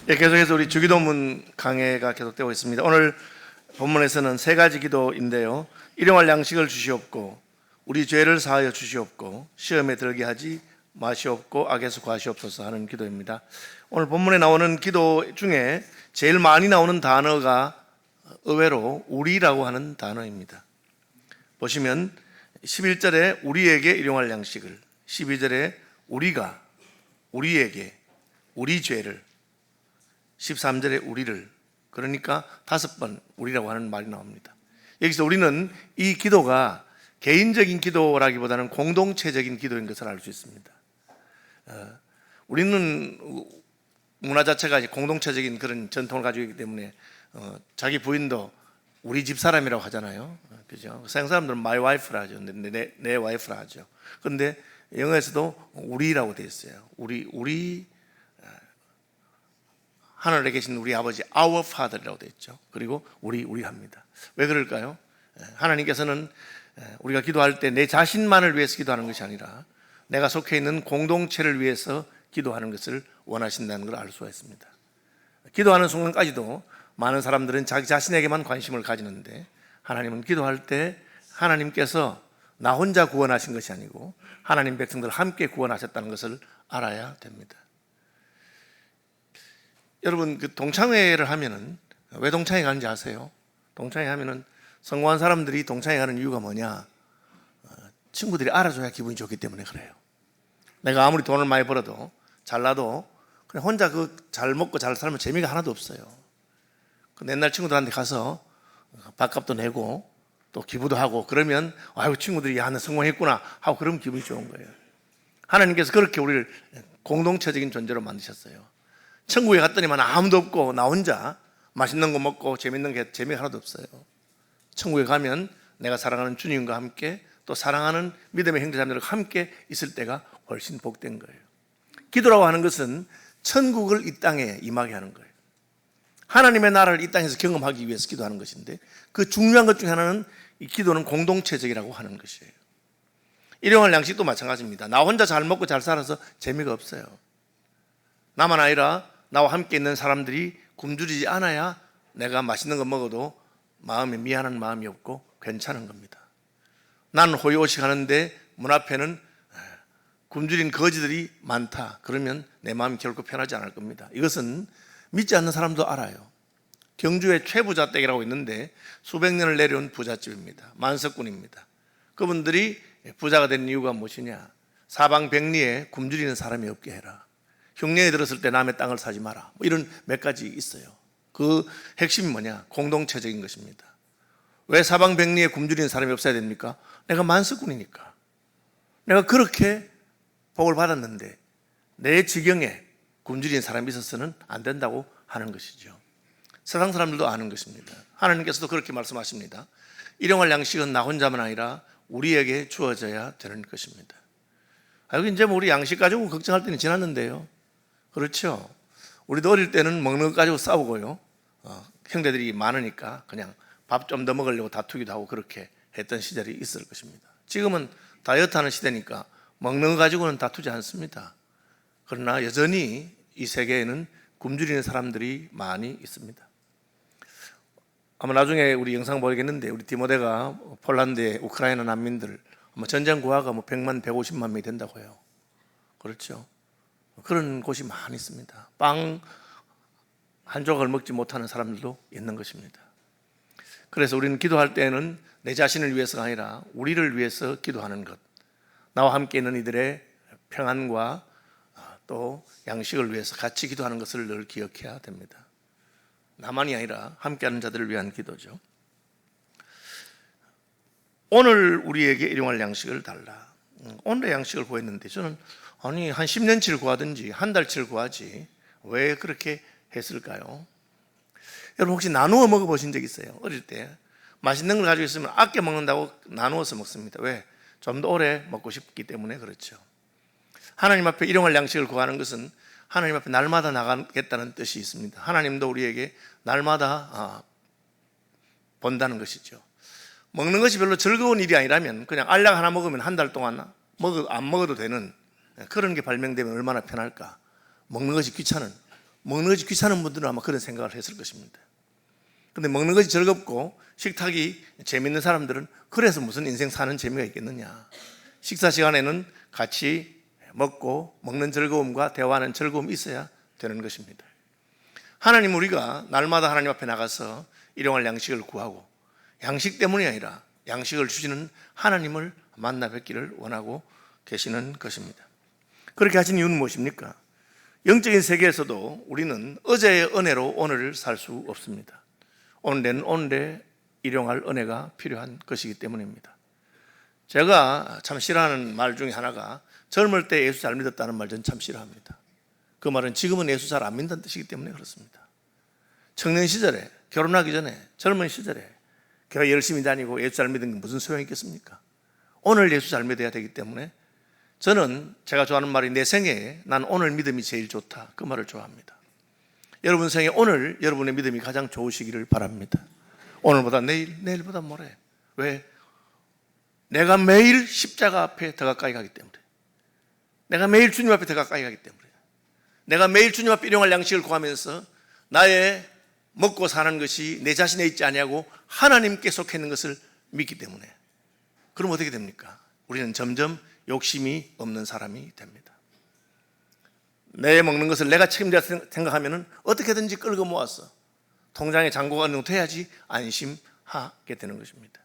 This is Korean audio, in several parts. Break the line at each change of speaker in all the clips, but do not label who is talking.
계속해서 우리 주기도문 강해가 계속되고 있습니다. 오늘 본문에서는 세 가지 기도인데요. 일용할 양식을 주시옵고 우리 죄를 사하여 주시옵고 시험에 들게 하지 마시옵고 악에서 구하시옵소서 하는 기도입니다. 오늘 본문에 나오는 기도 중에 제일 많이 나오는 단어가 의외로 우리라고 하는 단어입니다. 보시면 11절에 우리에게 일용할 양식을, 12절에 우리가 우리에게 우리 죄를, 13절에 우리를, 그러니까 5번 우리라고 하는 말이 나옵니다. 여기서 우리는 이 기도가 개인적인 기도라기보다는 공동체적인 기도인 것을 알 수 있습니다. 우리는 문화 자체가 공동체적인 그런 전통을 가지고 있기 때문에 자기 부인도 우리 집 사람이라고 하잖아요. 그죠? 서양 사람들은 my wife라 하죠. 내 와이프라 하죠. 그런데 영어에서도 우리라고 되어 있어요. 우리 하늘에 계신 우리 아버지 our father이라고 되어 있죠. 그리고 우리 합니다. 왜 그럴까요? 하나님께서는 우리가 기도할 때 내 자신만을 위해서 기도하는 것이 아니라 내가 속해 있는 공동체를 위해서 기도하는 것을 원하신다는 걸 알 수가 있습니다. 기도하는 순간까지도 많은 사람들은 자기 자신에게만 관심을 가지는데 하나님은 기도할 때 하나님께서 나 혼자 구원하신 것이 아니고 하나님 백성들 함께 구원하셨다는 것을 알아야 됩니다. 여러분, 그 동창회를 하면은 왜 동창회 가는지 아세요? 동창회 하면은 성공한 사람들이 동창회 가는 이유가 뭐냐? 친구들이 알아줘야 기분이 좋기 때문에 그래요. 내가 아무리 돈을 많이 벌어도 잘나도 그냥 혼자 잘 먹고 잘 살면 재미가 하나도 없어요. 옛날 친구들한테 가서 밥값도 내고 또 기부도 하고 그러면 아이고 친구들이 야, 나 성공했구나 하고 그러면 기분이 좋은 거예요. 하나님께서 그렇게 우리를 공동체적인 존재로 만드셨어요. 천국에 갔더니만 아무도 없고 나 혼자 맛있는 거 먹고 재밌는 게 재미가 하나도 없어요. 천국에 가면 내가 사랑하는 주님과 함께 또 사랑하는 믿음의 형제자매들과 함께 있을 때가 훨씬 복된 거예요. 기도라고 하는 것은 천국을 이 땅에 임하게 하는 거예요. 하나님의 나라를 이 땅에서 경험하기 위해서 기도하는 것인데 그 중요한 것 중에 하나는 이 기도는 공동체적이라고 하는 것이에요. 일용할 양식도 마찬가지입니다. 나 혼자 잘 먹고 잘 살아서 재미가 없어요. 나만 아니라 나와 함께 있는 사람들이 굶주리지 않아야 내가 맛있는 거 먹어도 마음에 미안한 마음이 없고 괜찮은 겁니다. 나는 호의호식 하는데 문 앞에는 굶주린 거지들이 많다. 그러면 내 마음이 결코 편하지 않을 겁니다. 이것은 믿지 않는 사람도 알아요. 경주에 최부자댁이라고 있는데 수백 년을 내려온 부잣집입니다. 만석군입니다. 그분들이 부자가 된 이유가 무엇이냐? 사방백리에 굶주리는 사람이 없게 해라. 흉년이 들었을 때 남의 땅을 사지 마라. 이런 몇 가지 있어요. 그 핵심이 뭐냐? 공동체적인 것입니다. 왜 사방백리에 굶주리는 사람이 없어야 됩니까? 내가 만석군이니까. 내가 그렇게 복을 받았는데 내 지경에 굶주리는 사람이 있어서는 안 된다고 하는 것이죠. 세상 사람들도 아는 것입니다. 하나님께서도 그렇게 말씀하십니다. 일용할 양식은 나 혼자만 아니라 우리에게 주어져야 되는 것입니다. 여기 이제 우리 양식 가지고 걱정할 때는 지났는데요. 그렇죠. 우리도 어릴 때는 먹는 것 가지고 싸우고요. 형제들이 많으니까 그냥 밥 좀 더 먹으려고 다투기도 하고 그렇게 했던 시절이 있을 것입니다. 지금은 다이어트 하는 시대니까 먹는 거 가지고는 다투지 않습니다. 그러나 여전히 이 세계에는 굶주리는 사람들이 많이 있습니다. 아마 나중에 우리 영상 보겠는데 우리 디모데가 폴란드의 우크라이나 난민들 전쟁 고아가 100만, 150만 명이 된다고 해요. 그렇죠. 그런 곳이 많이 있습니다. 빵 한 조각을 먹지 못하는 사람들도 있는 것입니다. 그래서 우리는 기도할 때는 내 자신을 위해서가 아니라 우리를 위해서 기도하는 것, 나와 함께 있는 이들의 평안과 또 양식을 위해서 같이 기도하는 것을 늘 기억해야 됩니다. 나만이 아니라 함께하는 자들을 위한 기도죠. 오늘 우리에게 일용할 양식을 달라. 오늘의 양식을 구했는데 저는 아니 한 10년치를 구하든지 한 달치를 구하지 왜 그렇게 했을까요? 여러분 혹시 나누어 먹어보신 적 있어요? 어릴 때 맛있는 걸 가지고 있으면 아껴 먹는다고 나누어서 먹습니다. 왜? 좀 더 오래 먹고 싶기 때문에 그렇죠. 하나님 앞에 일용할 양식을 구하는 것은 하나님 앞에 날마다 나가겠다는 뜻이 있습니다. 하나님도 우리에게 날마다 본다는 것이죠. 먹는 것이 별로 즐거운 일이 아니라면 그냥 알약 하나 먹으면 한 달 동안 안 먹어도 되는 그런 게 발명되면 얼마나 편할까. 먹는 것이 귀찮은, 먹는 것이 귀찮은 분들은 아마 그런 생각을 했을 것입니다. 근데 먹는 것이 즐겁고 식탁이 재밌는 사람들은 그래서 무슨 인생 사는 재미가 있겠느냐. 식사 시간에는 같이 먹고 먹는 즐거움과 대화하는 즐거움이 있어야 되는 것입니다. 하나님, 우리가 날마다 하나님 앞에 나가서 일용할 양식을 구하고 양식 때문이 아니라 양식을 주시는 하나님을 만나 뵙기를 원하고 계시는 것입니다. 그렇게 하신 이유는 무엇입니까? 영적인 세계에서도 우리는 어제의 은혜로 오늘을 살 수 없습니다. 오늘은 오늘에 일용할 은혜가 필요한 것이기 때문입니다. 제가 참 싫어하는 말 중에 하나가 젊을 때 예수 잘 믿었다는 말 전 참 싫어합니다. 그 말은 지금은 예수 잘 안 믿는 뜻이기 때문에 그렇습니다. 청년 시절에, 결혼하기 전에, 젊은 시절에 교회 열심히 다니고 예수 잘 믿은 게 무슨 소용이 있겠습니까? 오늘 예수 잘 믿어야 되기 때문에 저는 제가 좋아하는 말이 내 생애에 난 오늘 믿음이 제일 좋다. 그 말을 좋아합니다. 여러분 생에 오늘 여러분의 믿음이 가장 좋으시기를 바랍니다. 오늘보다 내일, 내일보다 모레. 왜? 내가 매일 십자가 앞에 더 가까이 가기 때문에, 내가 매일 주님 앞에 더 가까이 가기 때문에, 내가 매일 주님 앞에 일용할 양식을 구하면서 나의 먹고 사는 것이 내 자신에 있지 아니하고 하나님께 속해 있는 것을 믿기 때문에. 그럼 어떻게 됩니까? 우리는 점점 욕심이 없는 사람이 됩니다. 내 먹는 것을 내가 책임져 생각하면 어떻게든지 끌고 모아서 통장에 잔고가 넣어야지 안심하게 되는 것입니다.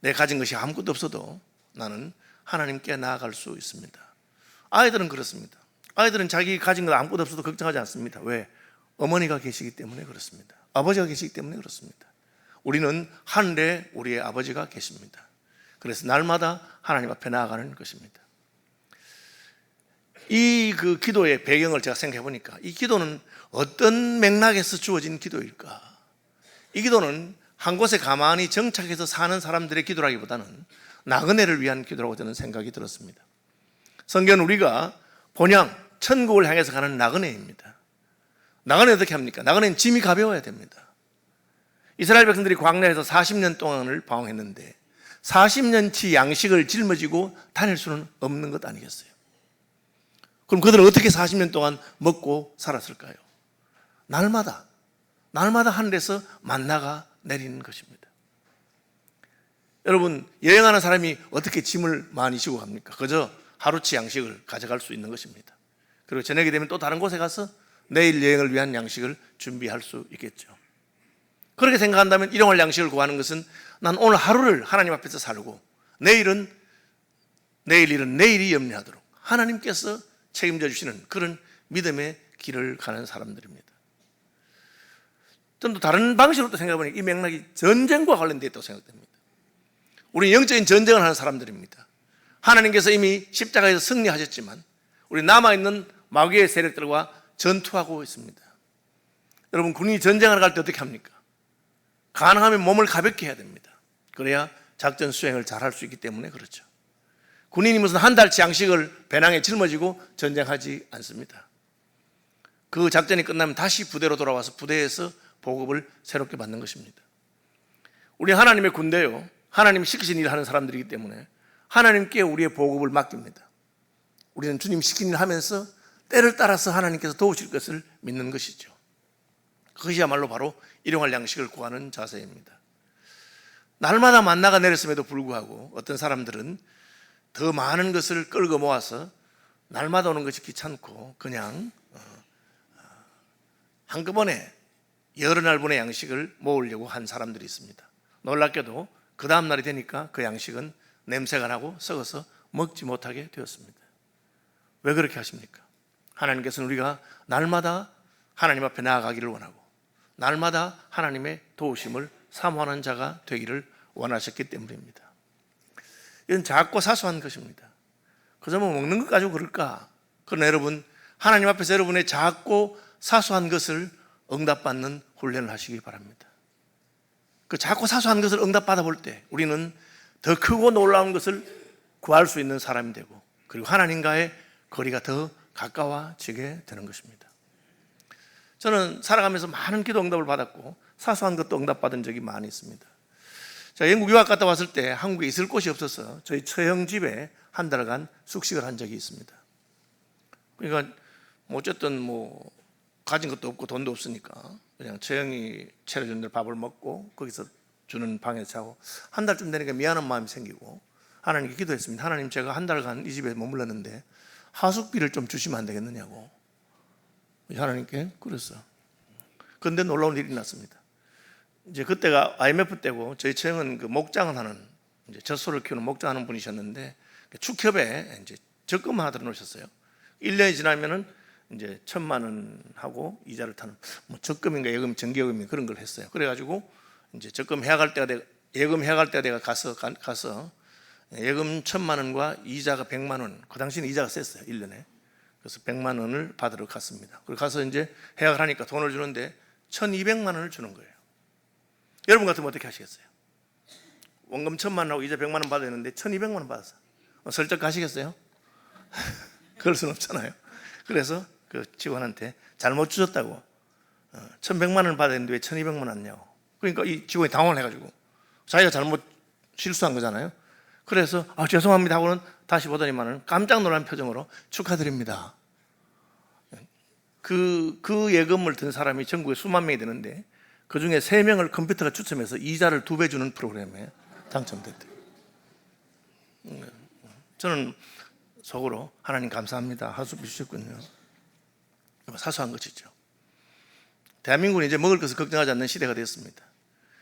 내 가진 것이 아무것도 없어도 나는 하나님께 나아갈 수 있습니다. 아이들은 그렇습니다. 아이들은 자기 가진 것 아무것도 없어도 걱정하지 않습니다. 왜? 어머니가 계시기 때문에 그렇습니다. 아버지가 계시기 때문에 그렇습니다. 우리는 하늘에 우리의 아버지가 계십니다. 그래서 날마다 하나님 앞에 나아가는 것입니다. 이 기도의 배경을 제가 생각해 보니까 이 기도는 어떤 맥락에서 주어진 기도일까? 이 기도는 한 곳에 가만히 정착해서 사는 사람들의 기도라기보다는 나그네를 위한 기도라고 저는 생각이 들었습니다. 성경은 우리가 본향 천국을 향해서 가는 나그네입니다. 나그네 어떻게 합니까? 나그네는 짐이 가벼워야 됩니다. 이스라엘 백성들이 광야에서 40년 동안을 방황했는데 40년치 양식을 짊어지고 다닐 수는 없는 것 아니겠어요? 그럼 그들은 어떻게 40년 동안 먹고 살았을까요? 날마다 하늘에서 만나가 내리는 것입니다. 여러분, 여행하는 사람이 어떻게 짐을 많이 지고 갑니까? 그저 하루치 양식을 가져갈 수 있는 것입니다. 그리고 저녁이 되면 또 다른 곳에 가서 내일 여행을 위한 양식을 준비할 수 있겠죠. 그렇게 생각한다면 일용할 양식을 구하는 것은 난 오늘 하루를 하나님 앞에서 살고 내일 일은 내일이 염려하도록 하나님께서 책임져 주시는 그런 믿음의 길을 가는 사람들입니다. 좀 더 다른 방식으로 또 생각해보니 이 맥락이 전쟁과 관련되어 있다고 생각됩니다. 우리는 영적인 전쟁을 하는 사람들입니다. 하나님께서 이미 십자가에서 승리하셨지만 우리 남아있는 마귀의 세력들과 전투하고 있습니다. 여러분, 군인이 전쟁하러 갈 때 어떻게 합니까? 가능하면 몸을 가볍게 해야 됩니다. 그래야 작전 수행을 잘 할 수 있기 때문에 그렇죠. 군인이 무슨 한 달치 양식을 배낭에 짊어지고 전쟁하지 않습니다. 그 작전이 끝나면 다시 부대로 돌아와서 부대에서 보급을 새롭게 받는 것입니다. 우리 하나님의 군대요, 하나님이 시키신 일을 하는 사람들이기 때문에 하나님께 우리의 보급을 맡깁니다. 우리는 주님 시킨 일을 하면서 때를 따라서 하나님께서 도우실 것을 믿는 것이죠. 그것이야말로 바로 일용할 양식을 구하는 자세입니다. 날마다 만나가 내렸음에도 불구하고 어떤 사람들은 더 많은 것을 끌고 모아서 날마다 오는 것이 귀찮고 그냥 한꺼번에 여러 날분의 양식을 모으려고 한 사람들이 있습니다. 놀랍게도 그 다음 날이 되니까 그 양식은 냄새가 나고 썩어서 먹지 못하게 되었습니다. 왜 그렇게 하십니까? 하나님께서는 우리가 날마다 하나님 앞에 나아가기를 원하고 날마다 하나님의 도우심을 사모하는 자가 되기를 원하셨기 때문입니다. 이건 작고 사소한 것입니다. 그저 뭐 먹는 것 가지고 그럴까? 그러나 여러분, 하나님 앞에서 여러분의 작고 사소한 것을 응답받는 훈련을 하시기 바랍니다. 그 작고 사소한 것을 응답받아 볼 때 우리는 더 크고 놀라운 것을 구할 수 있는 사람이 되고 그리고 하나님과의 거리가 더 가까워지게 되는 것입니다. 저는 살아가면서 많은 기도 응답을 받았고 사소한 것도 응답받은 적이 많이 있습니다. 제가 영국 유학 갔다 왔을 때 한국에 있을 곳이 없어서 저희 처형 집에 한 달간 숙식을 한 적이 있습니다. 그러니까 어쨌든 가진 것도 없고 돈도 없으니까 그냥 처형이 차려준 대로 밥을 먹고 거기서 주는 방에서 자고 한 달쯤 되니까 미안한 마음이 생기고 하나님께 기도했습니다. 하나님, 제가 한 달간 이 집에 머물렀는데 하숙비를 좀 주시면 안 되겠느냐고 하나님께 그랬어요. 그런데 놀라운 일이 났습니다. 이제 그때가 IMF 때고 저희 처형은 그 목장을 하는 이제 젖소를 키우는 목장하는 분이셨는데 축협에 이제 적금 하나 들어놓으셨어요. 1년이 지나면은 이제 1,000만 원 하고 이자를 타는 뭐 적금인가 예금, 정기예금인가 그런 걸 했어요. 그래가지고 이제 적금 해약할 때가 예금 해약할 때가 내가 가서 예금 1,000만 원과 이자가 100만 원. 그 당시는 이자가 셌어요, 1년에. 그래서 100만 원을 받으러 갔습니다. 그리고 가서 이제 해약을 하니까 돈을 주는데 1,200만 원을 주는 거예요. 여러분 같으면 어떻게 하시겠어요? 원금 1,000만 원하고 이자 100만 원 받아야 되는데 1,200만 원 받았어. 슬쩍 가시겠어요? 그럴 수는 없잖아요. 그래서 그 직원한테 잘못 주셨다고 1,100만 원을 받아야 되는데 왜 1,200만 원 왔냐고. 그러니까 이 직원이 당황을 해가지고 자기가 잘못 실수한 거잖아요. 그래서 죄송합니다 하고는 다시 보더니만은 깜짝 놀란 표정으로 축하드립니다. 그 예금을 든 사람이 전국에 수만 명이 되는데 그 중에 3명을 컴퓨터가 추첨해서 이자를 2배 주는 프로그램에 당첨됐대요. 저는 속으로 하나님 감사합니다. 하수비 주셨군요. 사소한 것이죠. 대한민국은 이제 먹을 것을 걱정하지 않는 시대가 됐습니다.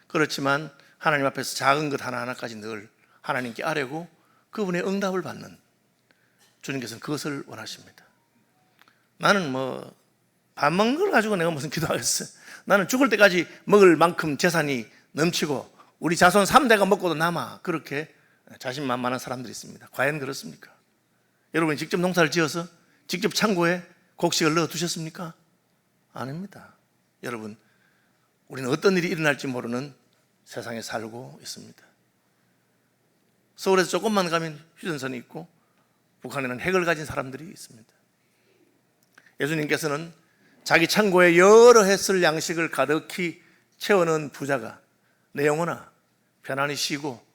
그렇지만 하나님 앞에서 작은 것 하나하나까지 늘 하나님께 아뢰고 그분의 응답을 받는 주님께서는 그것을 원하십니다. 나는 뭐 밥 먹는 걸 가지고 내가 무슨 기도하겠어요. 나는 죽을 때까지 먹을 만큼 재산이 넘치고 우리 자손 3대가 먹고도 남아. 그렇게 자신만만한 사람들이 있습니다. 과연 그렇습니까? 여러분이 직접 농사를 지어서 직접 창고에 곡식을 넣어 두셨습니까? 아닙니다. 여러분, 우리는 어떤 일이 일어날지 모르는 세상에 살고 있습니다. 서울에서 조금만 가면 휴전선이 있고 북한에는 핵을 가진 사람들이 있습니다. 예수님께서는 자기 창고에 여러 해 쓸 양식을 가득히 채워넣은 부자가 내 영혼아 편안히 쉬고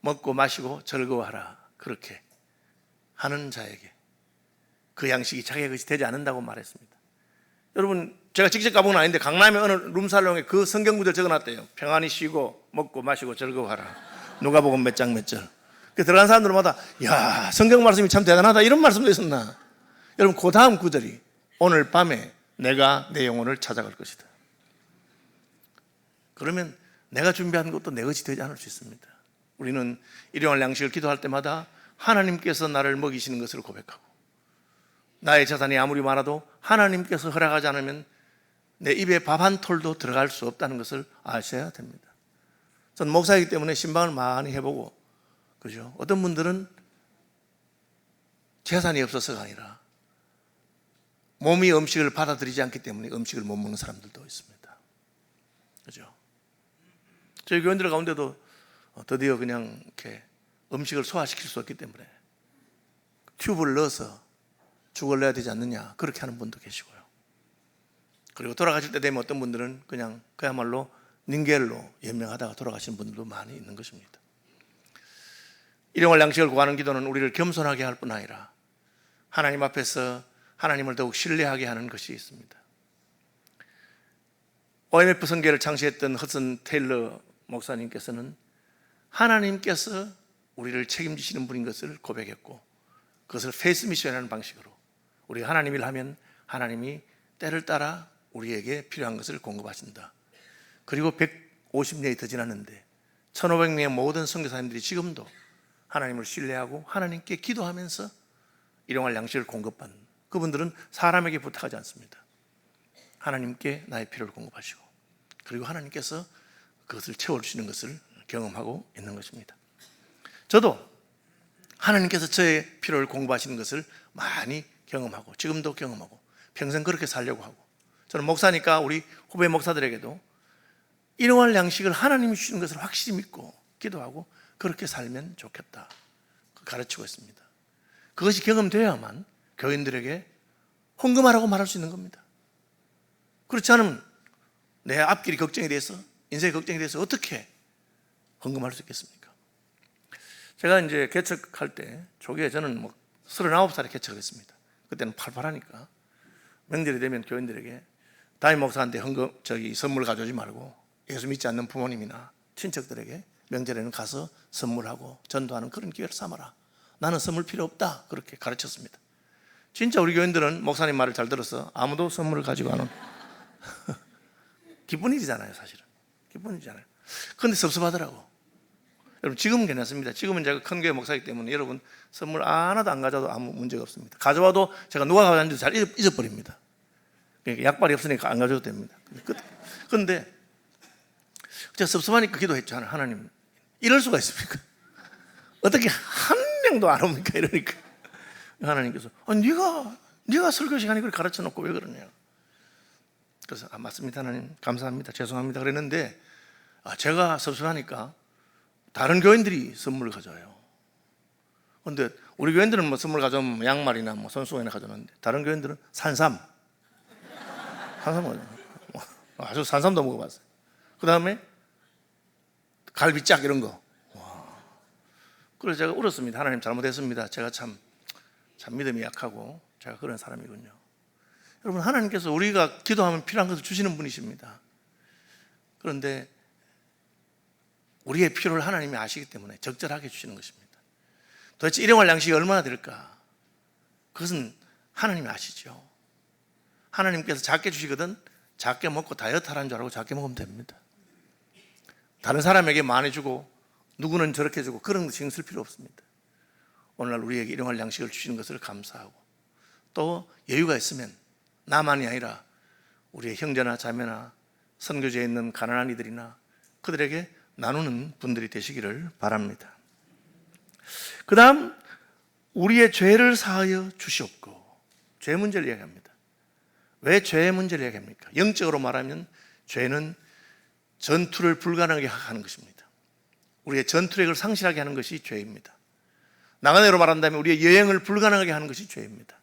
먹고 마시고 즐거워하라, 그렇게 하는 자에게 그 양식이 자기의 것이 되지 않는다고 말했습니다. 여러분, 제가 직접 가본 건 아닌데 강남의 어느 룸살롱에 그 성경 구절 적어놨대요. 평안히 쉬고 먹고 마시고 즐거워하라. 누가복음 몇 장 몇 절. 들어간 사람들마다 야, 성경 말씀이 참 대단하다 이런 말씀도 있었나. 여러분, 그 다음 구절이 오늘 밤에 내가 내 영혼을 찾아갈 것이다. 그러면 내가 준비한 것도 내 것이 되지 않을 수 있습니다. 우리는 일용할 양식을 기도할 때마다 하나님께서 나를 먹이시는 것을 고백하고 나의 재산이 아무리 많아도 하나님께서 허락하지 않으면 내 입에 밥 한 톨도 들어갈 수 없다는 것을 아셔야 됩니다. 전 목사이기 때문에 신방을 많이 해보고, 그죠? 어떤 분들은 재산이 없어서가 아니라 몸이 음식을 받아들이지 않기 때문에 음식을 못 먹는 사람들도 있습니다. 그죠? 저희 교인들 가운데도 드디어 그냥 이렇게 음식을 소화시킬 수 없기 때문에 튜브를 넣어서 죽을 내야 되지 않느냐, 그렇게 하는 분도 계시고요. 그리고 돌아가실 때 되면 어떤 분들은 그냥 그야말로 닌겔로 연명하다가 돌아가시는 분들도 많이 있는 것입니다. 일용할 양식을 구하는 기도는 우리를 겸손하게 할 뿐 아니라 하나님 앞에서 하나님을 더욱 신뢰하게 하는 것이 있습니다. OMF 선교회를 창시했던 허슨 테일러 목사님께서는 하나님께서 우리를 책임지시는 분인 것을 고백했고, 그것을 페이스 미션이라는 방식으로 우리가 하나님 일을 하면 하나님이 때를 따라 우리에게 필요한 것을 공급하신다. 그리고 150년이 더 지났는데 1,500명의 모든 선교사님들이 지금도 하나님을 신뢰하고 하나님께 기도하면서 일용할 양식을 공급받는, 그분들은 사람에게 부탁하지 않습니다. 하나님께 나의 필요를 공급하시고 그리고 하나님께서 그것을 채워주시는 것을 경험하고 있는 것입니다. 저도 하나님께서 저의 필요를 공급하시는 것을 많이 경험하고 지금도 경험하고 평생 그렇게 살려고 하고, 저는 목사니까 우리 후배 목사들에게도 일용할 양식을 하나님이 주시는 것을 확실히 믿고 기도하고 그렇게 살면 좋겠다 가르치고 있습니다. 그것이 경험되어야만 교인들에게 헌금하라고 말할 수 있는 겁니다. 그렇지 않으면 내 앞길이 걱정이 돼서, 인생이 걱정이 돼서 어떻게 헌금할 수 있겠습니까? 제가 이제 개척할 때 초기에 저는 39살에 개척을 했습니다. 그때는 팔팔하니까 명절이 되면 교인들에게 담임 목사한테 선물 가져오지 말고 예수 믿지 않는 부모님이나 친척들에게 명절에는 가서 선물하고 전도하는 그런 기회를 삼아라. 나는 선물 필요 없다. 그렇게 가르쳤습니다. 진짜 우리 교인들은 목사님 말을 잘 들어서 아무도 선물을 가지고 안 온 기쁜 일이잖아요. 사실은 기쁜 일이잖아요. 그런데 섭섭하더라고. 여러분 지금은 괜찮습니다. 지금은 제가 큰 교회 목사이기 때문에 여러분 선물 하나도 안 가져와도 아무 문제가 없습니다. 가져와도 제가 누가 가져왔는지 잘 잊어버립니다. 그러니까 약발이 없으니까 안 가져도 됩니다. 그런데 제가 섭섭하니까 기도했죠. 하나님 이럴 수가 있습니까? 어떻게 한 명도 안 옵니까? 이러니까 하나님께서 네가 설교 시간에 그걸 가르쳐 놓고 왜 그러냐. 그래서 맞습니다 하나님, 감사합니다, 죄송합니다 그랬는데 제가 섭섭하니까 다른 교인들이 선물을 가져와요. 그런데 우리 교인들은 뭐 선물 가져오면 양말이나 뭐 손수건이나 가져오는데 다른 교인들은 산삼 아주 산삼도 먹어봤어요. 그 다음에 갈비짝 이런 거. 그래서 제가 울었습니다. 하나님 잘못했습니다. 제가 참 믿음이 약하고 제가 그런 사람이군요. 여러분 하나님께서 우리가 기도하면 필요한 것을 주시는 분이십니다. 그런데 우리의 필요를 하나님이 아시기 때문에 적절하게 주시는 것입니다. 도대체 일용할 양식이 얼마나 될까? 그것은 하나님이 아시죠. 하나님께서 작게 주시거든 작게 먹고 다이어트 하라는 줄 알고 작게 먹으면 됩니다. 다른 사람에게 많이 주고 누구는 저렇게 주고 그런 거 신경 쓸 필요 없습니다. 오늘날 우리에게 일용할 양식을 주시는 것을 감사하고 또 여유가 있으면 나만이 아니라 우리의 형제나 자매나 선교지에 있는 가난한 이들이나 그들에게 나누는 분들이 되시기를 바랍니다. 그 다음 우리의 죄를 사하여 주시옵고. 죄 문제를 이야기합니다. 왜 죄의 문제를 이야기합니까? 영적으로 말하면 죄는 전투를 불가능하게 하는 것입니다. 우리의 전투력을 상실하게 하는 것이 죄입니다. 나간대로 말한다면 우리의 여행을 불가능하게 하는 것이 죄입니다.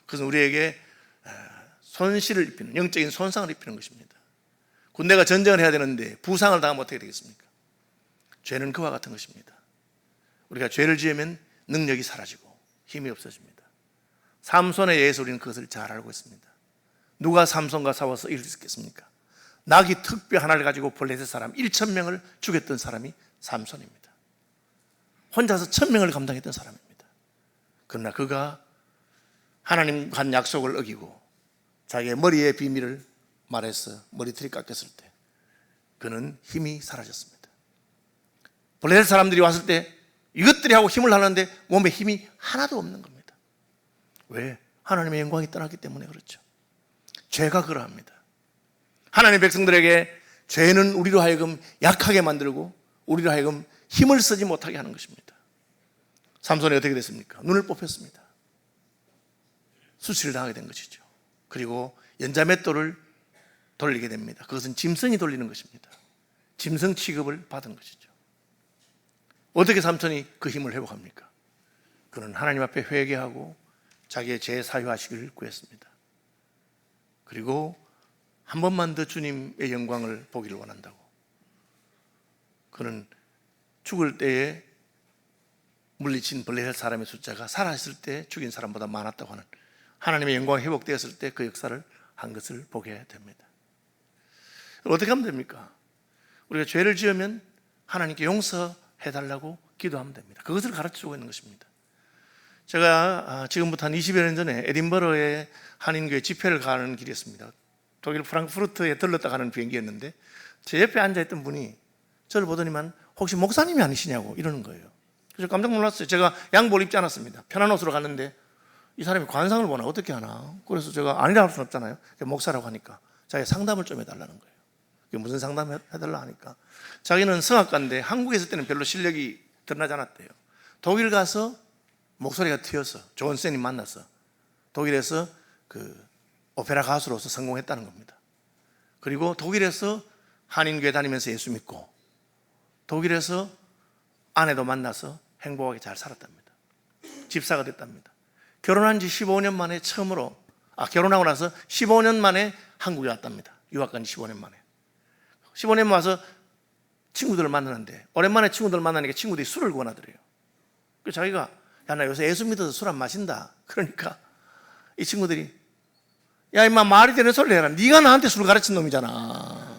그것은 우리에게 손실을 입히는, 영적인 손상을 입히는 것입니다. 군대가 전쟁을 해야 되는데 부상을 당하면 어떻게 되겠습니까? 죄는 그와 같은 것입니다. 우리가 죄를 지으면 능력이 사라지고 힘이 없어집니다. 삼손에 의해서 우리는 그것을 잘 알고 있습니다. 누가 삼손과 싸워서 이길 수 있겠습니까? 나귀 특뼈 하나를 가지고 블레셋 사람 1,000명을 죽였던 사람이 삼손입니다. 혼자서 1,000명을 감당했던 사람입니다. 그러나 그가 하나님 한 약속을 어기고 자기의 머리의 비밀을 말해서 머리털이 깎였을 때 그는 힘이 사라졌습니다. 블레셋 사람들이 왔을 때 이것들이 하고 힘을 하는데 몸에 힘이 하나도 없는 겁니다. 왜? 하나님의 영광이 떠났기 때문에 그렇죠. 죄가 그러합니다. 하나님의 백성들에게 죄는 우리로 하여금 약하게 만들고 우리로 하여금 힘을 쓰지 못하게 하는 것입니다. 삼손이 어떻게 됐습니까? 눈을 뽑혔습니다. 수치를 당하게 된 것이죠. 그리고 연자맷돌을 돌리게 됩니다. 그것은 짐승이 돌리는 것입니다. 짐승 취급을 받은 것이죠. 어떻게 삼손이 그 힘을 회복합니까? 그는 하나님 앞에 회개하고 자기의 죄 사유하시기를 구했습니다. 그리고 한 번만 더 주님의 영광을 보기를 원한다고. 그는 죽을 때에 물리친 블레셋 사람의 숫자가 살아있을 때 죽인 사람보다 많았다고 하는 하나님의 영광이 회복되었을 때 그 역사를 한 것을 보게 됩니다. 어떻게 하면 됩니까? 우리가 죄를 지으면 하나님께 용서해달라고 기도하면 됩니다. 그것을 가르쳐주고 있는 것입니다. 제가 지금부터 한 20여 년 전에 에딘버러의 한인교회 집회를 가는 길이었습니다. 독일 프랑크푸르트에 들렀다 가는 비행기였는데 제 옆에 앉아있던 분이 저를 보더니만 혹시 목사님이 아니시냐고 이러는 거예요. 그래서 깜짝 놀랐어요. 제가 양복을 입지 않았습니다. 편한 옷으로 갔는데 이 사람이 관상을 보나 어떻게 하나. 그래서 제가 아니라고 할 수는 없잖아요. 목사라고 하니까 자기 상담을 좀 해달라는 거예요. 그게 무슨 상담 해달라 하니까 자기는 성악가인데 한국에 있을 때는 별로 실력이 드러나지 않았대요. 독일 가서 목소리가 튀어서 존 쌤이 만나서 독일에서 그 오페라 가수로서 성공했다는 겁니다. 그리고 독일에서 한인교회 다니면서 예수 믿고 독일에서 아내도 만나서 행복하게 잘 살았답니다. 집사가 됐답니다. 결혼한 지 15년 만에 처음으로 결혼하고 나서 15년 만에 한국에 왔답니다. 유학 간 지 15년 만에 15년 와서 친구들을 만나는데 오랜만에 친구들을 만나니까 친구들이 술을 권하더래요. 그래서 자기가 야 나 요새 예수 믿어서 술 안 마신다. 그러니까 이 친구들이 야 임마 말이 되는 소리 해라. 네가 나한테 술 가르친 놈이잖아.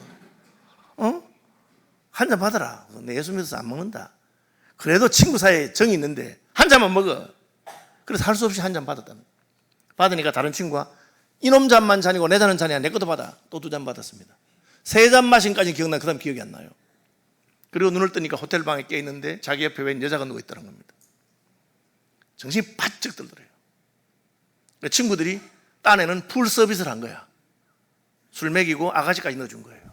한 잔 받아라. 내 예수 믿어서 안 먹는다. 그래도 친구 사이에 정이 있는데 한 잔만 먹어. 그래서 할 수 없이 한 잔 받았다. 받으니까 다른 친구가 이놈 잔만 잔이고 내 잔은 잔이야. 내 것도 받아. 또 2잔 받았습니다. 3잔 마신까지 기억나. 그 다음 기억이 안 나요. 그리고 눈을 뜨니까 호텔 방에 깨 있는데 자기 옆에 웬 여자가 누워 있다는 겁니다. 정신이 바짝 들더래요. 친구들이 딴에는 풀 서비스를 한 거야. 술 먹이고 아가씨까지 넣어준 거예요.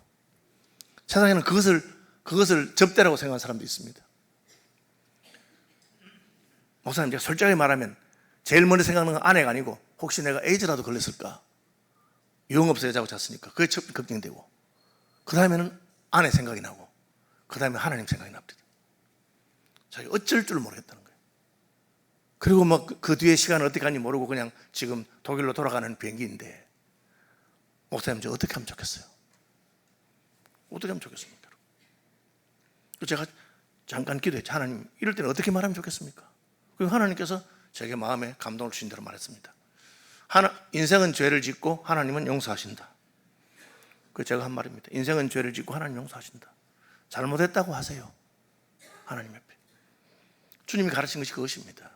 세상에는 그것을 접대라고 생각하는 사람도 있습니다. 목사님, 제가 솔직하게 말하면 제일 먼저 생각하는 건 아내가 아니고 혹시 내가 에이즈라도 걸렸을까? 유흥업소 여자하고 잤으니까 그게 첫 걱정되고, 그 다음에는 아내 생각이 나고, 그 다음에 하나님 생각이 납니다. 자기 어쩔 줄 모르겠다는 거예요. 그리고 뭐 그 뒤에 시간을 어떻게 가는지 모르고 그냥 지금 독일로 돌아가는 비행기인데, 목사님 저 어떻게 하면 좋겠어요? 어떻게 하면 좋겠습니까? 제가 잠깐 기도했죠. 하나님, 이럴 때는 어떻게 말하면 좋겠습니까? 그리고 하나님께서 제게 마음에 감동을 주신 대로 말했습니다. 인생은 죄를 짓고 하나님은 용서하신다. 그 제가 한 말입니다. 인생은 죄를 짓고 하나님 용서하신다. 잘못했다고 하세요. 하나님 옆에. 주님이 가르친 것이 그것입니다.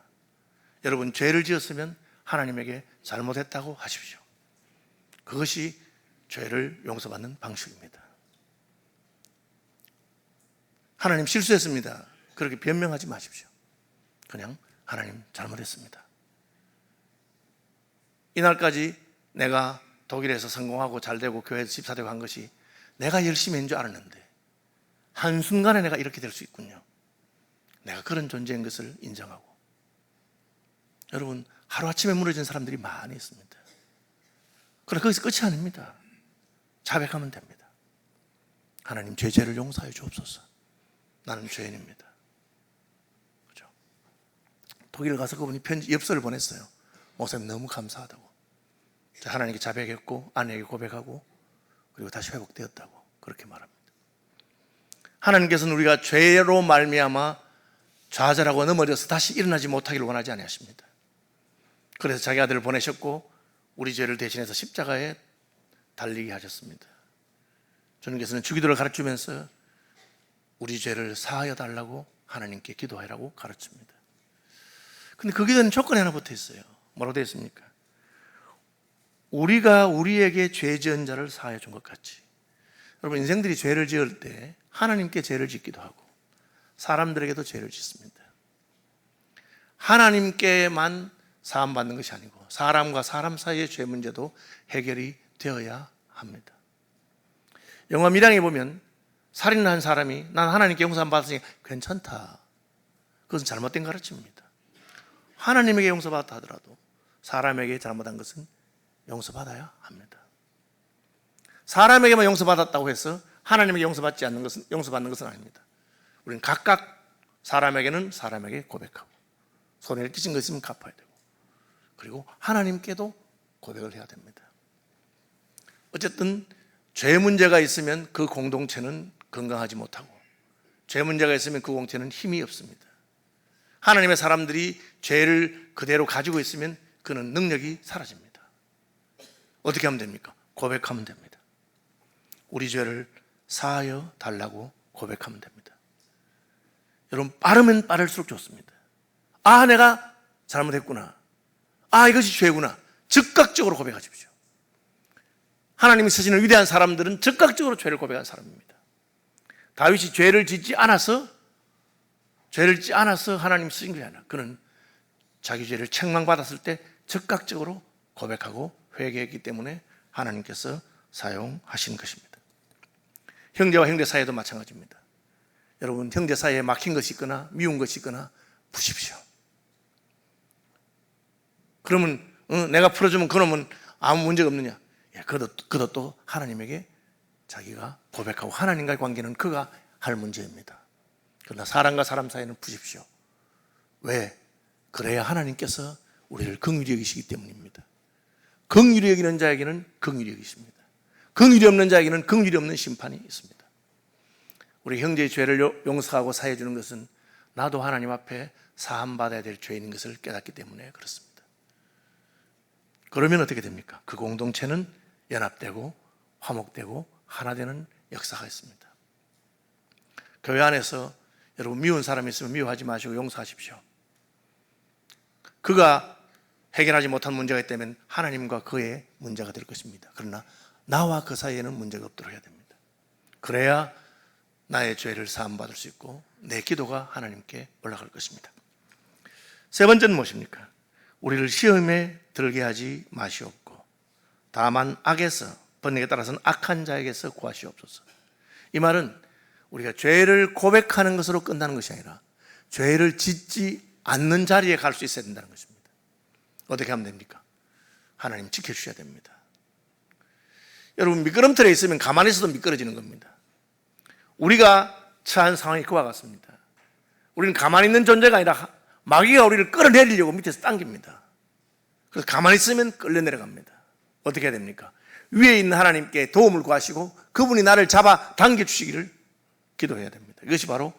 여러분, 죄를 지었으면 하나님에게 잘못했다고 하십시오. 그것이 죄를 용서받는 방식입니다. 하나님 실수했습니다. 그렇게 변명하지 마십시오. 그냥 하나님 잘못했습니다. 이날까지 내가 독일에서 성공하고 잘되고 교회에서 집사되고 한 것이 내가 열심히 한 줄 알았는데 한순간에 내가 이렇게 될 수 있군요. 내가 그런 존재인 것을 인정하고. 여러분, 하루아침에 무너진 사람들이 많이 있습니다. 그러나 거기서 끝이 아닙니다. 자백하면 됩니다. 하나님, 제 죄를 용서하여 주옵소서. 나는 죄인입니다. 그렇죠? 독일 가서 그분이 엽서를 보냈어요. 목사님 너무 감사하다고. 하나님께 자백했고 아내에게 고백하고 그리고 다시 회복되었다고 그렇게 말합니다. 하나님께서는 우리가 죄로 말미암아 좌절하고 넘어져서 다시 일어나지 못하기를 원하지 아니하십니다. 그래서 자기 아들을 보내셨고 우리 죄를 대신해서 십자가에 달리게 하셨습니다. 주님께서는 주기도를 가르치면서 우리 죄를 사하여 달라고 하나님께 기도하라고 가르칩니다. 근데 그 기도는 조건이 하나 붙어 있어요. 뭐라고 되어 있습니까? 우리가 우리에게 죄 지은 자를 사하여 준 것 같이. 여러분, 인생들이 죄를 지을 때 하나님께 죄를 짓기도 하고 사람들에게도 죄를 짓습니다. 하나님께만 사함받는 것이 아니고 사람과 사람 사이의 죄 문제도 해결이 되어야 합니다. 영화 밀양에 보면 살인한 사람이 난 하나님께 용서 받았으니 괜찮다. 그것은 잘못된 가르침입니다. 하나님에게 용서받았다 하더라도 사람에게 잘못한 것은 용서받아야 합니다. 사람에게만 용서받았다고 해서 하나님에게 용서받는 것은 아닙니다. 우리는 각각 사람에게는 사람에게 고백하고 손해를 끼친 것 있으면 갚아야 되고 그리고 하나님께도 고백을 해야 됩니다. 어쨌든 죄 문제가 있으면 그 공동체는 건강하지 못하고 죄 문제가 있으면 그 공동체는 힘이 없습니다. 하나님의 사람들이 죄를 그대로 가지고 있으면 그는 능력이 사라집니다. 어떻게 하면 됩니까? 고백하면 됩니다. 우리 죄를 사하여 달라고 고백하면 됩니다. 여러분, 빠르면 빠를수록 좋습니다. 아, 내가 잘못했구나. 아, 이것이 죄구나. 즉각적으로 고백하십시오. 하나님이 쓰시는 위대한 사람들은 즉각적으로 죄를 고백한 사람입니다. 다윗이 죄를 짓지 않아서 하나님 쓰신 것이 아니라 그는 자기 죄를 책망받았을 때 즉각적으로 고백하고 회개했기 때문에 하나님께서 사용하신 것입니다. 형제와 형제 사이에도 마찬가지입니다. 여러분, 형제 사이에 막힌 것이 있거나 미운 것이 있거나 푸십시오. 그러면 내가 풀어주면 그놈은 아무 문제가 없느냐? 그도 또 하나님에게 자기가 고백하고 하나님과의 관계는 그가 할 문제입니다. 그러나 사람과 사람 사이는 푸십시오. 왜? 그래야 하나님께서 우리를 긍휼히 여기시기 때문입니다. 긍휼히 여기는 자에게는 긍휼히 여기십니다. 긍휼이 없는 자에게는 긍휼이 없는 심판이 있습니다. 우리 형제의 죄를 용서하고 사해 주는 것은 나도 하나님 앞에 사함받아야 될 죄인인 것을 깨닫기 때문에 그렇습니다. 그러면 어떻게 됩니까? 그 공동체는 연합되고 화목되고 하나 되는 역사가 있습니다. 교회 안에서 여러분 미운 사람이 있으면 미워하지 마시고 용서하십시오. 그가 해결하지 못한 문제가 있다면 하나님과 그의 문제가 될 것입니다. 그러나 나와 그 사이에는 문제가 없도록 해야 됩니다. 그래야 나의 죄를 사함받을 수 있고 내 기도가 하나님께 올라갈 것입니다. 세 번째는 무엇입니까? 우리를 시험에 들게 하지 마시옵고 다만 악에서, 번역에 따라서는 악한 자에게서 구하시옵소서. 이 말은 우리가 죄를 고백하는 것으로 끝나는 것이 아니라 죄를 짓지 않는 자리에 갈 수 있어야 된다는 것입니다. 어떻게 하면 됩니까? 하나님 지켜주셔야 됩니다. 여러분 미끄럼틀에 있으면 가만히 있어도 미끄러지는 겁니다. 우리가 처한 상황이 그와 같습니다. 우리는 가만히 있는 존재가 아니라 마귀가 우리를 끌어내리려고 밑에서 당깁니다. 그래서 가만히 있으면 끌려 내려갑니다. 어떻게 해야 됩니까? 위에 있는 하나님께 도움을 구하시고 그분이 나를 잡아 당겨주시기를 기도해야 됩니다. 이것이 바로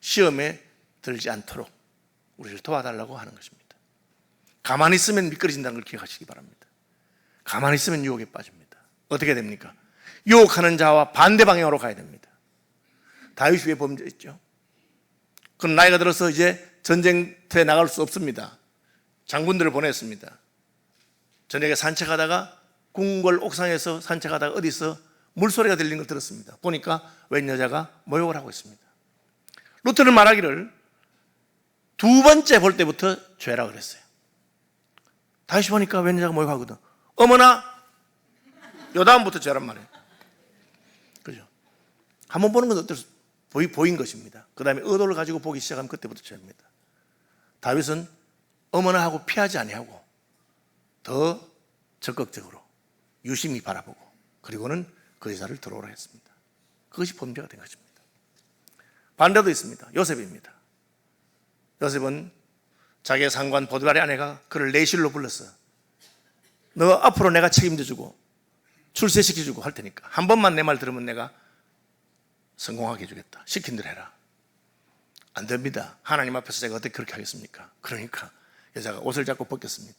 시험에 들지 않도록 우리를 도와달라고 하는 것입니다. 가만히 있으면 미끄러진다는 걸 기억하시기 바랍니다. 가만히 있으면 유혹에 빠집니다. 어떻게 됩니까? 유혹하는 자와 반대 방향으로 가야 됩니다. 다윗이 왜 범죄했죠? 그는 나이가 들어서 이제 전쟁터에 나갈 수 없습니다. 장군들을 보냈습니다. 저녁에 산책하다가 궁궐 옥상에서 산책하다가 어디서 물소리가 들리는 걸 들었습니다. 보니까 웬 여자가 모욕을 하고 있습니다. 루트는 말하기를 두 번째 볼 때부터 죄라 그랬어요. 다시 보니까 웬 여자가 모욕하거든. 어머나! 요 다음부터 죄란 말이에요. 그죠? 한번 보는 건 어떨 수, 보인 것입니다. 그 다음에 의도를 가지고 보기 시작하면 그때부터 죄입니다. 다윗은 어머나 하고 피하지 아니하고 더 적극적으로 유심히 바라보고 그리고는 그 여자를 들어오라 했습니다. 그것이 범죄가 된 것입니다. 반대도 있습니다. 요셉입니다. 요셉은 자기의 상관 보디발의 아내가 그를 내실로 불렀어. 너 앞으로 내가 책임져주고 출세시켜주고 할 테니까 한 번만 내 말 들으면 내가 성공하게 해주겠다. 시킨 대로 해라. 안 됩니다. 하나님 앞에서 제가 어떻게 그렇게 하겠습니까? 그러니까 여자가 옷을 잡고 벗겼습니다.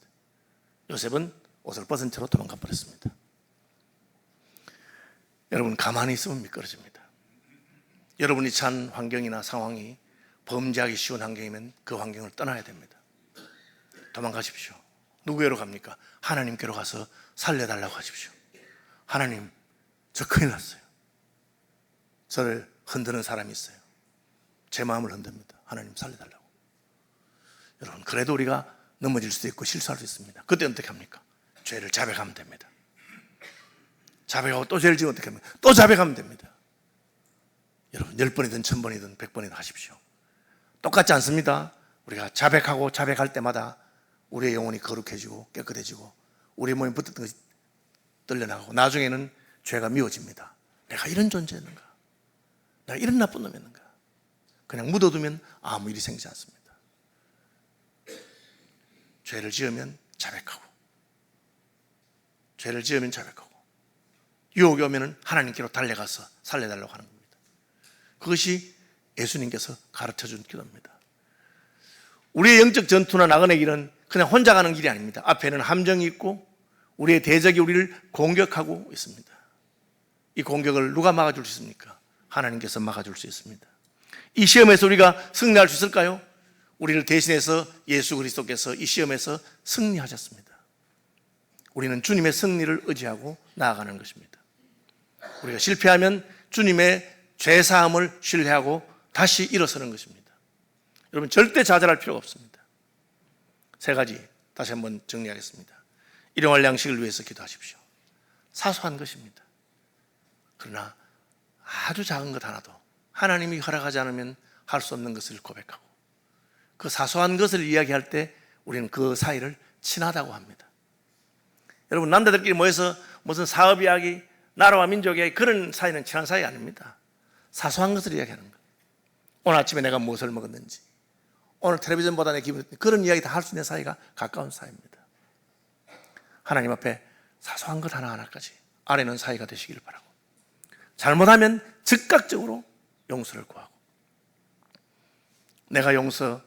요셉은 옷을 벗은 채로 도망가 버렸습니다. 여러분 가만히 있으면 미끄러집니다. 여러분이 처한 환경이나 상황이 범죄하기 쉬운 환경이면 그 환경을 떠나야 됩니다. 도망가십시오. 누구에게로 갑니까? 하나님께로 가서 살려달라고 하십시오. 하나님, 저 큰일 났어요. 저를 흔드는 사람이 있어요. 제 마음을 흔듭니다. 하나님 살려달라고. 여러분 그래도 우리가 넘어질 수도 있고 실수할 수 있습니다. 그때 어떻게 합니까? 죄를 자백하면 됩니다. 자백하고 또 죄를 지면 어떻게 합니까? 또 자백하면 됩니다. 여러분 10번이든 1000번이든 100번이든 하십시오. 똑같지 않습니다. 우리가 자백하고 자백할 때마다 우리의 영혼이 거룩해지고 깨끗해지고 우리의 몸에 붙었던 것이 떨려나가고 나중에는 죄가 미워집니다. 내가 이런 존재였는가? 내가 이런 나쁜 놈이었는가? 그냥 묻어두면 아무 일이 생기지 않습니다. 죄를 지으면 자백하고 죄를 지으면 자백하고 유혹이 오면 하나님께로 달려가서 살려달라고 하는 겁니다. 그것이 예수님께서 가르쳐준 기도입니다. 우리의 영적 전투나 나그네 길은 그냥 혼자 가는 길이 아닙니다. 앞에는 함정이 있고 우리의 대적이 우리를 공격하고 있습니다. 이 공격을 누가 막아줄 수 있습니까? 하나님께서 막아줄 수 있습니다. 이 시험에서 우리가 승리할 수 있을까요? 우리를 대신해서 예수 그리스도께서 이 시험에서 승리하셨습니다. 우리는 주님의 승리를 의지하고 나아가는 것입니다. 우리가 실패하면 주님의 죄사함을 신뢰하고 다시 일어서는 것입니다. 여러분 절대 좌절할 필요가 없습니다. 세 가지 다시 한번 정리하겠습니다. 일용할 양식을 위해서 기도하십시오. 사소한 것입니다. 그러나 아주 작은 것 하나도 하나님이 허락하지 않으면 할 수 없는 것을 고백하고 그 사소한 것을 이야기할 때 우리는 그 사이를 친하다고 합니다. 여러분 남자들끼리 모여서 무슨 사업 이야기, 나라와 민족 이야기 그런 사이는 친한 사이 아닙니다. 사소한 것을 이야기하는 거예요. 오늘 아침에 내가 무엇을 먹었는지, 오늘 텔레비전 보다 내 기분 그런 이야기 다 할 수 있는 사이가 가까운 사이입니다. 하나님 앞에 사소한 것 하나하나까지 아뢰는 사이가 되시기를 바라고 잘못하면 즉각적으로 용서를 구하고 내가 용서가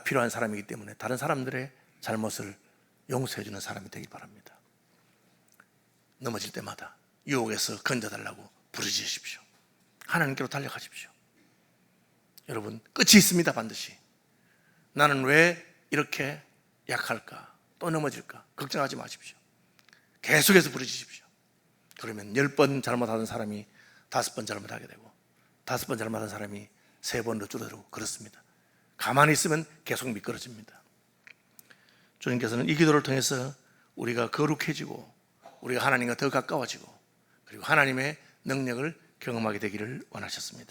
필요한 사람이기 때문에 다른 사람들의 잘못을 용서해 주는 사람이 되길 바랍니다. 넘어질 때마다 유혹에서 건져달라고 부르짖으십시오. 하나님께로 달려가십시오. 여러분, 끝이 있습니다. 반드시. 나는 왜 이렇게 약할까? 또 넘어질까? 걱정하지 마십시오. 계속해서 부르짖으십시오. 그러면 10번 잘못하던 사람이 5번 잘못하게 되고 5번 잘못한 사람이 3번으로 줄어들고 그렇습니다. 가만히 있으면 계속 미끄러집니다. 주님께서는 이 기도를 통해서 우리가 거룩해지고 우리가 하나님과 더 가까워지고 그리고 하나님의 능력을 경험하게 되기를 원하셨습니다.